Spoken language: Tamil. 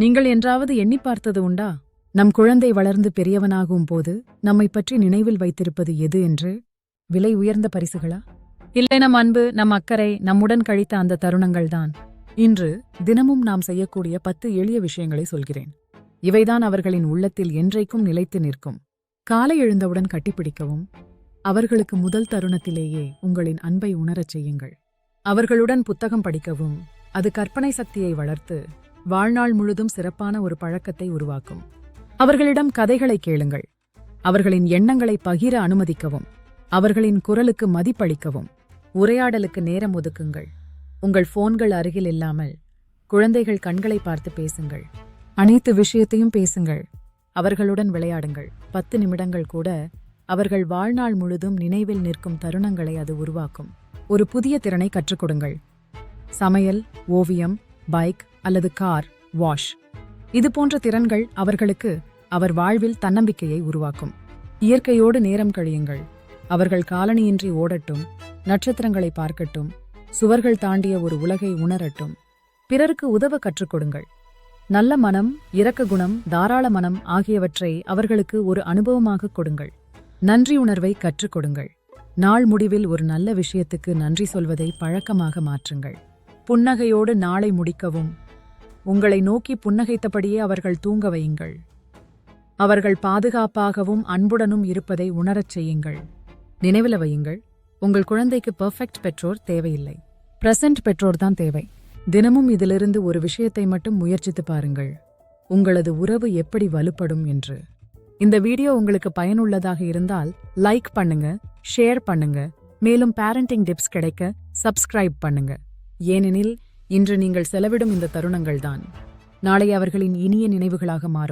நீங்கள் என்றாவது எண்ணி பார்த்தது உண்டா? நம் குழந்தை வளர்ந்து பெரியவனாகும் போது நம்மை பற்றி நினைவில் வைத்திருப்பது எது என்று? விலை உயர்ந்த பரிசுகளா? இல்லை, நம் அன்பு, நம் அக்கறை, நம்முடன் கழித்த அந்த தருணங்கள்தான். இன்று தினமும் நாம் செய்யக்கூடிய 10 எளிய விஷயங்களை சொல்கிறேன். இவைதான் அவர்களின் உள்ளத்தில் என்றைக்கும் நிலைத்து நிற்கும். காலை எழுந்தவுடன் கட்டிப்பிடிக்கவும். அவர்களுக்கு முதல் தருணத்திலேயே உங்களின் அன்பை உணரச் செய்யுங்கள். அவர்களுடன் புத்தகம் படிக்கவும். அது கற்பனை சக்தியை வளர்த்து வாழ்நாள் முழுதும் சிறப்பான ஒரு பழக்கத்தை உருவாக்கும். அவர்களிடம் கதைகளை கேளுங்கள். அவர்களின் எண்ணங்களை பகிர அனுமதிக்கவும். அவர்களின் குரலுக்கு மதிப்பளிக்கவும். உரையாடலுக்கு நேரம் ஒதுக்குங்கள். உங்கள் போன்கள் அருகில் இல்லாமல் குழந்தைகள் கண்களை பார்த்து பேசுங்கள். அனைத்து விஷயத்தையும் பேசுங்கள். அவர்களுடன் விளையாடுங்கள். 10 நிமிடங்கள் கூட அவர்கள் வாழ்நாள் முழுதும் நினைவில் நிற்கும் தருணங்களை அது உருவாக்கும். ஒரு புதிய திறனை கற்றுக் கொடுங்கள். சமையல், ஓவியம், பைக் அல்லது கார் வாஷ். இது போன்ற திறன்கள் அவர்களுக்கு அவர் வாழ்வில் தன்னம்பிக்கையை உருவாக்கும். இயற்கையோடு நேரம் கழியுங்கள். அவர்கள் காலணியின்றி ஓடட்டும், நட்சத்திரங்களை பார்க்கட்டும், சுவர்கள் தாண்டிய ஒரு உலகை உணரட்டும். பிறருக்கு உதவ கற்றுக் கொடுங்கள். நல்ல மனம், இரக்க குணம், தாராள மனம் ஆகியவற்றை அவர்களுக்கு ஒரு அனுபவமாக கொடுங்கள். நன்றி உணர்வை கற்றுக் கொடுங்கள். நாள் முடிவில் ஒரு நல்ல விஷயத்துக்கு நன்றி சொல்வதை பழக்கமாக மாற்றுங்கள். புன்னகையோடு நாளை முடிக்கவும். உங்களை நோக்கி புன்னகைத்தபடியே அவர்கள் தூங்க வையுங்கள். அவர்கள் பாதுகாப்பாகவும் அன்புடனும் இருப்பதை உணரச் செய்யுங்கள். நினைவில் வையுங்கள், உங்கள் குழந்தைக்கு பெர்ஃபெக்ட் பெற்றோர் தேவையில்லை, பிரசன்ட் பெற்றோர் தான் தேவை. தினமும் இதிலிருந்து ஒரு விஷயத்தை மட்டும் முயற்சித்து பாருங்கள். உங்களது உறவு எப்படி வலுப்படும் என்று. இந்த வீடியோ உங்களுக்கு பயனுள்ளதாக இருந்தால் லைக் பண்ணுங்க, ஷேர் பண்ணுங்க. மேலும் பேரண்டிங் டிப்ஸ் கிடைக்க சப்ஸ்கிரைப் பண்ணுங்க. ஏனெனில் இன்று நீங்கள் செலவிடும் இந்த தருணங்கள்தான் நாளை அவர்களின் இனிய நினைவுகளாக மாறும்.